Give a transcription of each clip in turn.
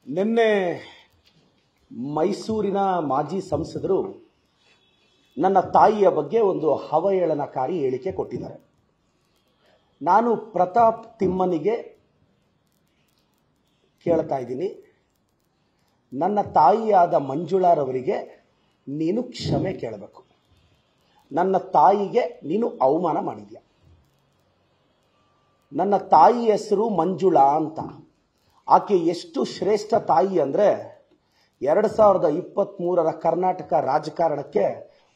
ನಿನ್ನೆ ಮೈಸೂರಿನ ಮಾಜಿ ಸಂಸದರು ನನ್ನ ತಾಯಿಯ ಬಗ್ಗೆ ಒಂದು ಅವಹೇಳನಕಾರಿ ಹೇಳಿಕೆ ಕೊಟ್ಟಿದ್ದಾರೆ. ನಾನು ಪ್ರತಾಪ್ ತಿಮ್ಮನಿಗೆ ಕೇಳ್ತಾ ಇದ್ದೀನಿ, ನನ್ನ ತಾಯಿಯಾದ ಮಂಜುಳಾರವರಿಗೆ ನೀನು ಕ್ಷಮೆ ಕೇಳಬೇಕು. ನನ್ನ ತಾಯಿಗೆ ನೀನು ಅವಮಾನ ಮಾಡಿದ್ಯಾ. ನನ್ನ ತಾಯಿ ಹೆಸರು ಮಂಜುಳಾ ಅಂತ. ಆಕೆ ಎಷ್ಟು ಶ್ರೇಷ್ಠ ತಾಯಿ ಅಂದರೆ 2023ರ ಕರ್ನಾಟಕ ರಾಜಕಾರಣಕ್ಕೆ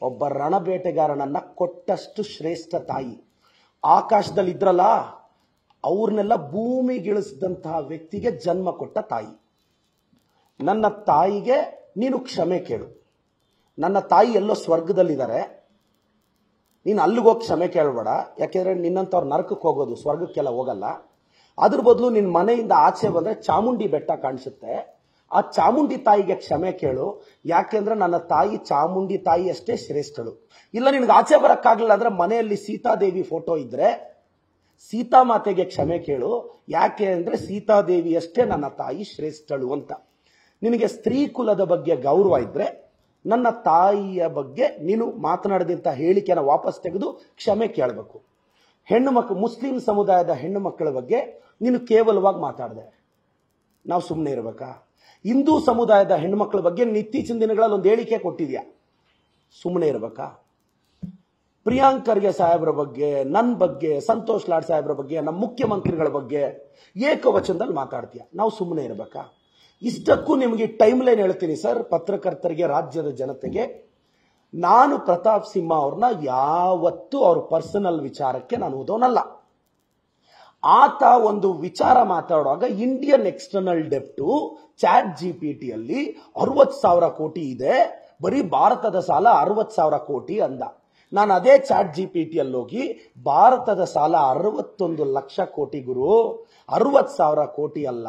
ಒಬ್ಬ ರಣಬೇಟೆಗಾರನನ್ನ ಕೊಟ್ಟಷ್ಟು ಶ್ರೇಷ್ಠ ತಾಯಿ. ಆಕಾಶದಲ್ಲಿ ಇದ್ರಲ್ಲ, ಅವ್ರನ್ನೆಲ್ಲ ಭೂಮಿಗಿಳಿಸಿದಂತಹ ವ್ಯಕ್ತಿಗೆ ಜನ್ಮ ಕೊಟ್ಟ ತಾಯಿ. ನನ್ನ ತಾಯಿಗೆ ನೀನು ಕ್ಷಮೆ ಕೇಳು. ನನ್ನ ತಾಯಿ ಎಲ್ಲೋ ಸ್ವರ್ಗದಲ್ಲಿದ್ದಾರೆ, ನೀನು ಅಲ್ಲಿಗೋಗಿ ಕ್ಷಮೆ ಕೇಳಬೇಡ. ಯಾಕೆಂದ್ರೆ ನಿನ್ನಂಥವ್ರು ನರಕಕ್ಕೆ ಹೋಗೋದು, ಸ್ವರ್ಗಕ್ಕೆಲ್ಲ ಹೋಗಲ್ಲ. ಅದ್ರ ಬದಲು ನಿನ್ನ ಮನೆಯಿಂದ ಆಚೆ ಬಂದ್ರೆ ಚಾಮುಂಡಿ ಬೆಟ್ಟ ಕಾಣಿಸುತ್ತೆ, ಆ ಚಾಮುಂಡಿ ತಾಯಿಗೆ ಕ್ಷಮೆ ಕೇಳು. ಯಾಕೆಂದ್ರೆ ನನ್ನ ತಾಯಿ ಚಾಮುಂಡಿ ತಾಯಿ ಅಷ್ಟೇ ಶ್ರೇಷ್ಠಳು. ಇಲ್ಲ ನಿನ್ಗೆ ಆಚೆ ಬರಕ್ಕಾಗಲಿಲ್ಲ ಅಂದ್ರೆ ಮನೆಯಲ್ಲಿ ಸೀತಾದೇವಿ ಫೋಟೋ ಇದ್ರೆ ಸೀತಾಮಾತೆಗೆ ಕ್ಷಮೆ ಕೇಳು. ಯಾಕೆ ಅಂದ್ರೆ ಸೀತಾದೇವಿ ಅಷ್ಟೇ ನನ್ನ ತಾಯಿ ಶ್ರೇಷ್ಠಳು ಅಂತ. ನಿನಗೆ ಸ್ತ್ರೀ ಕುಲದ ಬಗ್ಗೆ ಗೌರವ ಇದ್ರೆ ನನ್ನ ತಾಯಿಯ ಬಗ್ಗೆ ನೀನು ಮಾತನಾಡಿದಂಥ ಹೇಳಿಕೆನ ವಾಪಸ್ ತೆಗೆದು ಕ್ಷಮೆ ಕೇಳಬೇಕು. ಹೆಣ್ಣು ಮಕ್ಕಳು, ಮುಸ್ಲಿಂ ಸಮುದಾಯದ ಹೆಣ್ಣು ಮಕ್ಕಳ ಬಗ್ಗೆ ನೀನು ಕೇವಲವಾಗಿ ಮಾತಾಡಿದೆ, ನಾವು ಸುಮ್ಮನೆ ಇರಬೇಕಾ? ಹಿಂದೂ ಸಮುದಾಯದ ಹೆಣ್ಣುಮಕ್ಕಳ ಬಗ್ಗೆ ಇತ್ತೀಚಿನ ದಿನಗಳಲ್ಲಿ ಒಂದು ಹೇಳಿಕೆ ಕೊಟ್ಟಿದ್ಯಾ, ಸುಮ್ಮನೆ ಇರಬೇಕಾ? ಪ್ರಿಯಾಂಕ್ ಖರ್ಗೆ ಸಾಹೇಬ್ರ ಬಗ್ಗೆ, ನನ್ನ ಬಗ್ಗೆ, ಸಂತೋಷ್ ಲಾಡ್ ಸಾಹೇಬ್ರ ಬಗ್ಗೆ, ನಮ್ಮ ಮುಖ್ಯಮಂತ್ರಿಗಳ ಬಗ್ಗೆ ಏಕವಚನದಲ್ಲಿ ಮಾತಾಡ್ತೀಯ, ನಾವು ಸುಮ್ಮನೆ ಇರಬೇಕಾ? ಇಷ್ಟಕ್ಕೂ ನಿಮಗೆ ಟೈಮ್ ಲೈನ್ ಹೇಳ್ತೀನಿ ಸರ್, ಪತ್ರಕರ್ತರಿಗೆ, ರಾಜ್ಯದ ಜನತೆಗೆ. ನಾನು ಪ್ರತಾಪ್ ಸಿಂಹ ಅವ್ರನ್ನ ಯಾವತ್ತೂ ಅವ್ರ ಪರ್ಸನಲ್ ವಿಚಾರಕ್ಕೆ ನಾನು ಓದೋನಲ್ಲ. ಆತ ಒಂದು ವಿಚಾರ ಮಾತಾಡುವಾಗ ಇಂಡಿಯನ್ ಎಕ್ಸ್ಟರ್ನಲ್ ಡೆಪ್ಟು ಚಾಟ್ ಜಿಪಿಟಿಯಲ್ಲಿ 60,000 ಕೋಟಿ ಇದೆ, ಬರೀ ಭಾರತದ ಸಾಲ 60,000 ಕೋಟಿ ಅಂದ. ನಾನು ಅದೇ ಚಾಟ್ ಜಿಪಿಟಿಯಲ್ಲಿ ಹೋಗಿ ಭಾರತದ ಸಾಲ 61 ಲಕ್ಷ ಕೋಟಿ ಗುರು, 60,000 ಕೋಟಿ ಅಲ್ಲ.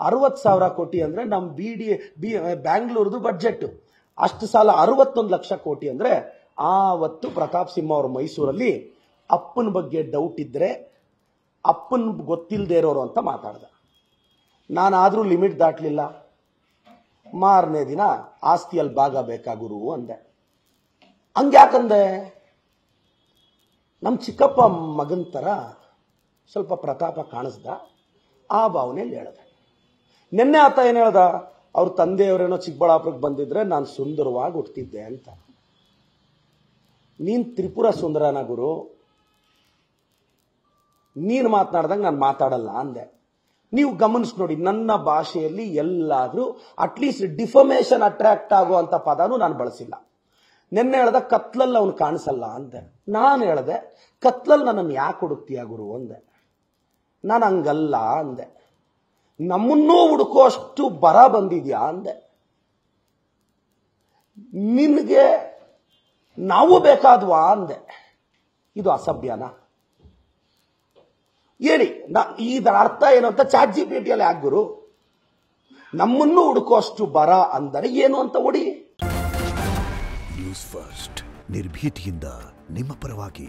60,000 ಕೋಟಿ ಅಂದ್ರೆ ನಮ್ಮ ಬ್ಯಾಂಗ್ಳೂರ್ದು ಬಡ್ಜೆಟ್. ಅಷ್ಟು ಸಾಲ 61 ಲಕ್ಷ ಕೋಟಿ ಅಂದ್ರೆ ಆವತ್ತು ಪ್ರತಾಪ್ ಸಿಂಹ ಅವರು ಮೈಸೂರಲ್ಲಿ ಅಪ್ಪನ ಬಗ್ಗೆ ಡೌಟ್ ಇದ್ರೆ ಅಪ್ಪನ್ ಗೊತ್ತಿಲ್ಲದೆ ಇರೋರು ಅಂತ ಮಾತಾಡ್ದ. ನಾನಾದ್ರೂ ಲಿಮಿಟ್ ದಾಟ್ಲಿಲ್ಲ. ಮಾರನೇ ದಿನ ಆಸ್ತಿಯಲ್ಲಿ ಭಾಗ ಬೇಕಾ ಗುರು ಅಂದೆ. ಹಂಗ್ಯಾಕಂದೆ? ನಮ್ಮ ಚಿಕ್ಕಪ್ಪ ಮಗನ ತರ ಸ್ವಲ್ಪ ಪ್ರತಾಪ ಕಾಣಿಸ್ದ, ಆ ಭಾವನೆಯಲ್ಲಿ ಹೇಳ್ದೆ. ನಿನ್ನೆ ಆತ ಏನ್ ಹೇಳ್ದ, ಅವ್ರ ತಂದೆಯವರೇನೋ ಚಿಕ್ಕಬಳ್ಳಾಪುರಕ್ಕೆ ಬಂದಿದ್ರೆ ನಾನು ಸುಂದರವಾಗಿ ಹುಟ್ಟಿದ್ದೆ ಅಂತ. ನೀನ್ ತ್ರಿಪುರ ಸುಂದರನ ಗುರು, ನೀನು ಮಾತನಾಡ್ದಂಗೆ ನಾನು ಮಾತಾಡಲ್ಲ ಅಂದೆ. ನೀವು ಗಮನಿಸಿ ನೋಡಿ, ನನ್ನ ಭಾಷೆಯಲ್ಲಿ ಎಲ್ಲಾದ್ರೂ ಅಟ್ಲೀಸ್ಟ್ ಡಿಫಮೇಷನ್ ಅಟ್ರಾಕ್ಟ್ ಆಗುವಂತ ಪದನೂ ನಾನು ಬಳಸಿಲ್ಲ. ನಿನ್ನೆ ಹೇಳ್ದ ಕತ್ಲಲ್ಲಿ ಅವನು ಕಾಣಿಸಲ್ಲ ಅಂದೆ. ನಾನು ಹೇಳ್ದೆ ಕತ್ಲಲ್ಲಿ ನನ್ನನ್ನು ಯಾಕೆ ಹುಡುಕ್ತೀಯ ಗುರು ಅಂದೆ. ನಾನು ಹಂಗಲ್ಲ ಅಂದೆ. ನಮ್ಮನ್ನೂ ಹುಡುಕೋ ಅಷ್ಟು ಬರ ಬಂದಿದ್ಯಾ ಅಂದೆ. ನಿನ್ಗೆ ನಾವು ಬೇಕಾದ್ವಾ ಅಂದೆ. ಇದು ಅಸಭ್ಯನಾ? ಹೇಳಿ, ಇದರ ಅರ್ಥ ಏನು ಅಂತ ಚಾಟ್ ಜಿಪಿಟಿಯಲ್ಲಿ ಯಾಕೆ ಗುರು? ನಮ್ಮನ್ನು ಹುಡುಕೋಷ್ಟು ಬರ ಅಂದರೆ ಏನು ಅಂತ ಹೊಡಿ. ನ್ಯೂಸ್ ಫಸ್ಟ್, ನಿರ್ಭೀತಿಯಿಂದ ನಿಮ್ಮ ಪರವಾಗಿ.